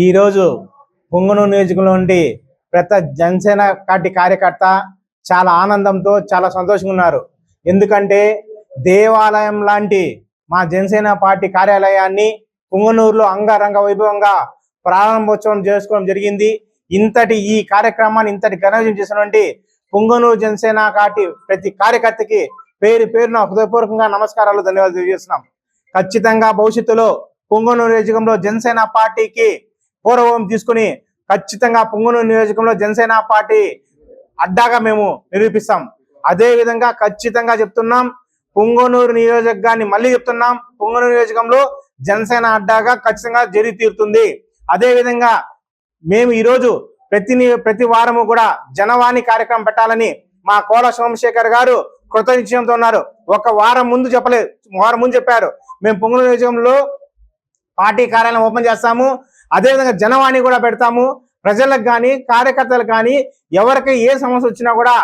ఈరోజు పుంగనూరు నియోజకవర్గంలో నుండి ప్రతి జనసేన పార్టీ కార్యకర్త చాలా ఆనందంతో చాలా సంతోషంగా ఉన్నారు. ఎందుకంటే దేవాలయం లాంటి మా జనసేన పార్టీ కార్యాలయాన్ని పుంగనూరులో అంగరంగ వైభవంగా ప్రారంభోత్సవం చేసుకోవడం జరిగింది. ఇంతటి ఈ కార్యక్రమాన్ని ఇంతటి ఘనవిజయం చేసినటువంటి పుంగనూరు జనసేన పార్టీ ప్రతి కార్యకర్తకి పేరు పేరున హృదయపూర్వకంగా నమస్కారాలు, ధన్యవాదాలు తెలియజేస్తున్నాం. ఖచ్చితంగా భవిష్యత్తులో పుంగనూరు నియోజకవర్గంలో జనసేన పార్టీకి పూర్వం తీసుకుని ఖచ్చితంగా పుంగనూరు నియోజకవర్గంలో జనసేన పార్టీ అడ్డాగా మేము నిరూపిస్తాం. అదే విధంగా ఖచ్చితంగా చెప్తున్నాం, పుంగనూరు నియోజకవర్గాన్ని మళ్ళీ చెప్తున్నాం, పుంగనూరు నియోజకవర్గంలో జనసేన అడ్డాగా ఖచ్చితంగా జరిగి తీరుతుంది. అదే విధంగా మేము ఈరోజు ప్రతి వారము కూడా జనవాణి కార్యక్రమం పెట్టాలని మా కోల సోమశేఖర్ గారు కృత నిశ్చయంతో ఉన్నారు. ఒక వారం ముందు చెప్పారు. మేము పుంగనూరు నియోజకవర్గంలో పార్టీ కార్యాలయం ఓపెన్ చేస్తాము, అదేవిధంగా జనవాణి కూడా పెడతాము. ప్రజలకు కానీ కార్యకర్తలకు కానీ ఎవరికి ఏ సమస్య వచ్చినా కూడా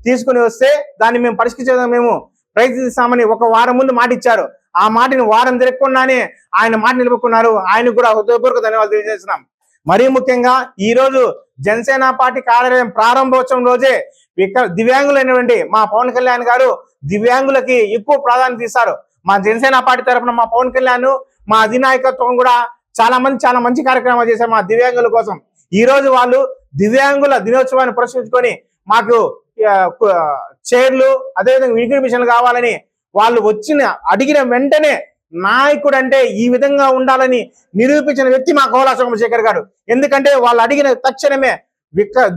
తీసుకుని వస్తే దాన్ని మేము పరిష్కరించడానికి మేము ప్రయత్నిస్తామని ఒక వారం ముందు మాట ఇచ్చారు. ఆ మాటని వారం తిరగకుండానే ఆయన మాట నిలుపుకున్నారు. ఆయనకు కూడా హృదయపూర్వక ధన్యవాదాలు తెలియజేస్తున్నాం. మరీ ముఖ్యంగా ఈ రోజు జనసేన పార్టీ కార్యాలయం ప్రారంభోత్సవం రోజే దివ్యాంగులైనటువంటి మా పవన్ కళ్యాణ్ గారు దివ్యాంగులకి ఎక్కువ ప్రాధాన్యత ఇస్తారు. మా జనసేన పార్టీ తరఫున మా పవన్ కళ్యాణ్ మా అధినాయకత్వం కూడా చాలా మంచి కార్యక్రమాలు చేశారు మా దివ్యాంగుల కోసం. ఈ రోజు వాళ్ళు దివ్యాంగుల దినోత్సవాన్ని పురస్కరించుకొని మాకు చైర్లు అదేవిధంగా వినికిడి మిషన్లు కావాలని వాళ్ళు అడిగిన వెంటనే నాయకుడు అంటే ఈ విధంగా ఉండాలని నిరూపించిన వ్యక్తి మా కోలా సోమశేఖర్ గారు. ఎందుకంటే వాళ్ళు అడిగిన తక్షణమే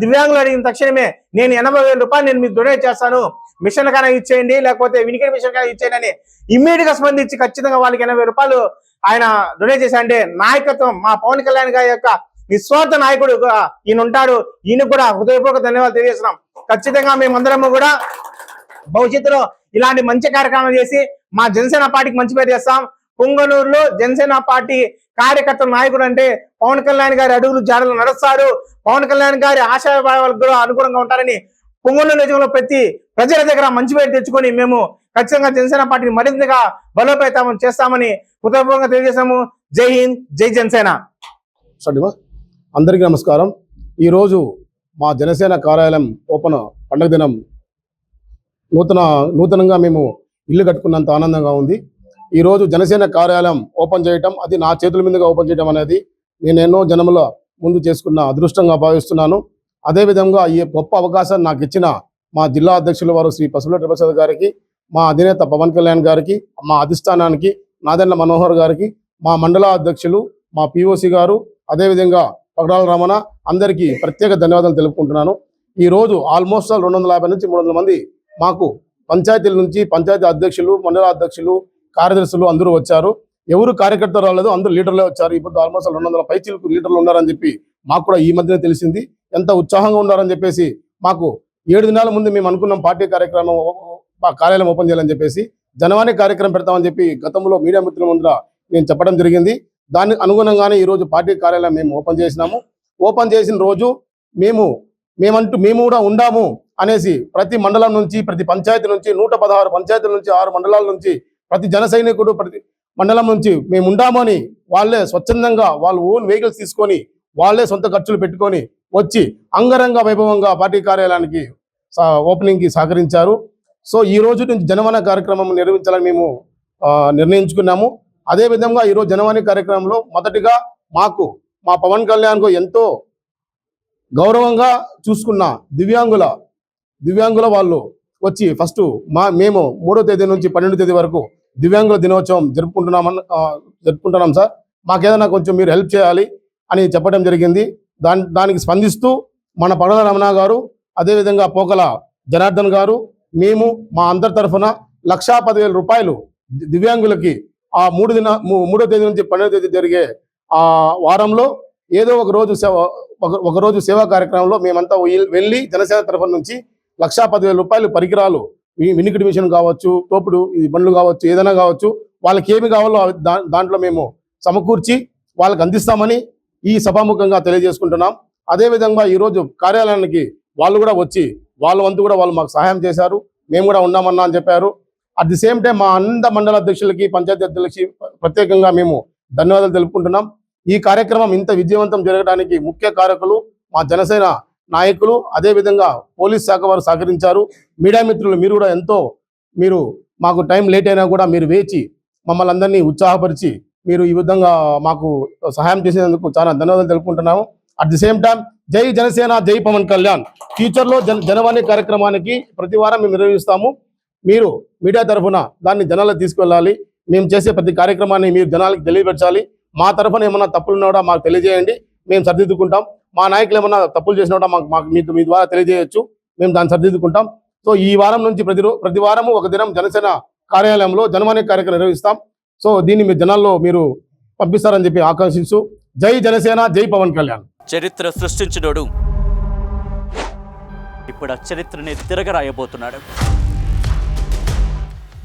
దివ్యాంగులు అడిగిన తక్షణమే నేను 80,000 రూపాయలు నేను మీకు డొనేట్ చేస్తాను, మిషన్ కన్నా ఇచ్చేయండి లేకపోతే వినికిడి మిషన్ కన్నా ఇచ్చేయండి అని ఇమ్మీడియట్ గా స్పందించి ఖచ్చితంగా వాళ్ళకి 80,000 రూపాయలు ఆయన డొనేట్ చేశారంటే నాయకత్వం మా పవన్ కళ్యాణ్ గారి యొక్క నిస్వార్థ నాయకుడు ఈయన ఉంటాడు. ఈయన కూడా హృదయపూర్వక ధన్యవాదాలు తెలియజేస్తున్నాం. ఖచ్చితంగా మేమందరము కూడా భవిష్యత్తులో ఇలాంటి మంచి కార్యక్రమాలు చేసి మా జనసేన పార్టీకి మంచి పేరు చేస్తాం. పుంగనూరులో జనసేన పార్టీ కార్యకర్తల నాయకుడు అంటే పవన్ కళ్యాణ్ గారి అడుగులు జాడలు నడుస్తారు. పవన్ కళ్యాణ్ గారి ఆశాభావాలకు కూడా అనుగుణంగా ఉంటారని పుంగనూరు నియోజకవర్గంలో ప్రతి ప్రజల దగ్గర మంచి పేరు తెచ్చుకొని మేము ఖచ్చితంగా జనసేన పార్టీని మరింతగా బలోపేతం చేస్తామని హృదయపూర్వకంగా తెలియజేస్తాము. జై హింద్, జై జనసేన. అందరికీ నమస్కారం. ఈరోజు మా జనసేన కార్యాలయం ఓపెన్ పండుగ దినం నూతనంగా మేము ఇల్లు కట్టుకున్నంత ఆనందంగా ఉంది. ఈరోజు జనసేన కార్యాలయం ఓపెన్ చేయటం, అది నా చేతుల మీదుగా ఓపెన్ చేయడం అనేది నేను ఎన్నో జన్మల ముందు చేసుకున్న అదృష్టంగా భావిస్తున్నాను. అదేవిధంగా ఈ గొప్ప అవకాశాన్ని నాకు ఇచ్చిన మా జిల్లా అధ్యక్షుల వారు శ్రీ పసుపులేటి ప్రసాద్ గారికి, మా అధినేత పవన్ కళ్యాణ్ గారికి, మా అధిష్టానానికి నాదెండ్ల మనోహర్ గారికి, మా మండల అధ్యక్షులు మా పిఓసి గారు, అదేవిధంగా పగడాల రమణ అందరికీ ప్రత్యేక ధన్యవాదాలు తెలుపుకుంటున్నాను. ఈరోజు ఆల్మోస్ట్ 250 నుంచి 300 మంది మాకు పంచాయతీల నుంచి పంచాయతీ అధ్యక్షులు, మండల అధ్యక్షులు, కార్యదర్శులు అందరూ వచ్చారు. ఎవరు కార్యకర్తలు రాలేదు, అందరూ లీడర్లే వచ్చారు. ఇప్పుడు ఆల్మోస్ట్ 200 పైచీలకు లీడర్లు ఉన్నారని చెప్పి మాకు కూడా ఈ మధ్యనే తెలిసింది. ఎంత ఉత్సాహంగా ఉన్నారని చెప్పేసి మాకు 7 దినాల ముందు మేము అనుకున్నాం పార్టీ కార్యాలయం ఓపెన్ చేయాలని చెప్పేసి, జనవాణి కార్యక్రమం పెడతామని చెప్పి గతంలో మీడియా మిత్రుల ముందర నేను చెప్పడం జరిగింది. దానికి అనుగుణంగానే ఈరోజు పార్టీ కార్యాలయం మేము ఓపెన్ చేసినాము. ఓపెన్ చేసిన రోజు మేము కూడా ఉండాము అనేసి ప్రతి మండలం నుంచి, ప్రతి పంచాయతీ నుంచి 116 పంచాయతీల నుంచి 6 మండలాల నుంచి ప్రతి జన సైనికుడు ప్రతి మండలం నుంచి మేము ఉండామని వాళ్ళే స్వచ్ఛందంగా వాళ్ళు ఓన్ వెహికల్స్ తీసుకొని వాళ్ళే సొంత ఖర్చులు పెట్టుకొని వచ్చి అంగరంగ వైభవంగా పార్టీ కార్యాలయానికి ఓపెనింగ్కి సహకరించారు. సో ఈ రోజు నుంచి జనవాణి కార్యక్రమం నిర్వహించాలని మేము నిర్ణయించుకున్నాము. అదేవిధంగా ఈరోజు జనవాణి కార్యక్రమంలో మొదటిగా మా పవన్ కళ్యాణ్కు ఎంతో గౌరవంగా చూసుకున్న దివ్యాంగుల వాళ్ళు వచ్చి ఫస్ట్ మేము 3వ తేదీ నుంచి 12వ తేదీ వరకు దివ్యాంగుల దినోత్సవం జరుపుకుంటున్నాం సార్, మాకేదైనా కొంచెం మీరు హెల్ప్ చేయాలి అని చెప్పడం జరిగింది. దానికి స్పందిస్తూ మన పగడాల రమణ గారు, అదేవిధంగా పోకల జనార్దన్ గారు, మేము మా అందరి తరఫున 1,10,000 రూపాయలు దివ్యాంగులకి ఆ 3వ తేదీ నుంచి 12వ తేదీ జరిగే ఆ వారంలో ఏదో ఒక రోజు సేవా కార్యక్రమంలో మేమంతా వెళ్ళి జనసేన తరఫున నుంచి 1,10,000 రూపాయలు పరికరాలు, వినికిడి మిషన్ కావచ్చు, తోపుడు బండ్లు కావచ్చు, ఏదైనా కావచ్చు, వాళ్ళకి ఏమి కావాలో దాంట్లో మేము సమకూర్చి వాళ్ళకి అందిస్తామని ఈ సభాముఖంగా తెలియజేసుకుంటున్నాం. అదేవిధంగా ఈరోజు కార్యాలయానికి వాళ్ళు కూడా వచ్చి వాళ్ళ వంతు కూడా వాళ్ళు మాకు సహాయం చేశారు. మేము కూడా ఉన్నామన్నా అని చెప్పారు. అట్ ది సేమ్ టైం మా మండల అధ్యక్షులకి పంచాయతీ అధ్యక్షులకి ప్రత్యేకంగా మేము ధన్యవాదాలు తెలుపుకుంటున్నాం. ఈ కార్యక్రమం ఇంత విజయవంతం జరగడానికి ముఖ్య కారకులు మా జనసేన నాయకులు, అదేవిధంగా పోలీస్ శాఖ వారు సహకరించారు. మీడియా మిత్రులు మీరు కూడా మీరు మాకు టైం లేట్ అయినా కూడా మీరు వేచి మమ్మల్ని అందరినీ ఉత్సాహపరిచి మీరు ఈ విధంగా మాకు సహాయం చేసేందుకు చాలా ధన్యవాదాలు తెలుపుకుంటున్నాము. అట్ ది సేమ్ టైం జై జనసేన, జై పవన్ కళ్యాణ్. ఫ్యూచర్లో జనవాణి కార్యక్రమానికి ప్రతి వారం మేము నిర్వహిస్తాము. మీరు మీడియా తరఫున దాన్ని జనాలకు తీసుకువెళ్ళాలి. మేము చేసే ప్రతి కార్యక్రమాన్ని మీరు జనాలకు తెలియపరచాలి. మా తరఫున ఏమన్నా తప్పులు ఉన్నా కూడా మాకు తెలియజేయండి, మేము సరిదిద్దుకుంటాం. మా నాయకులు ఏమన్నా తప్పులు చేసినా కూడా మాకు మీ ద్వారా తెలియజేయచ్చు, మేము దాన్ని సరిదిద్దుకుంటాం. సో ఈ వారం నుంచి ప్రతి వారము ఒక దినం జనసేన కార్యాలయంలో జనవాణి కార్యక్రమం నిర్వహిస్తాం. సో దీన్ని మీ జనాల్లో మీరు పంపిస్తారని చెప్పి ఆకాంక్షిస్తూ జై జనసేన, జై పవన్ కళ్యాణ్. చరిత్ర సృష్టించినోడు ఇప్పుడు ఆ చరిత్రని తిరగరాయబోతున్నాడు.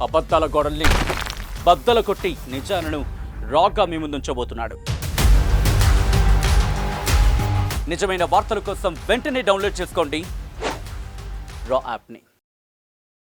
అబద్ధాల గోడల్ని బద్దలు కొట్టి నిజాలను రాగా మీ ముందుంచబోతున్నాడు. నిజమైన వార్తల కోసం వెంటనే డౌన్లోడ్ చేసుకోండి రా యాప్ని.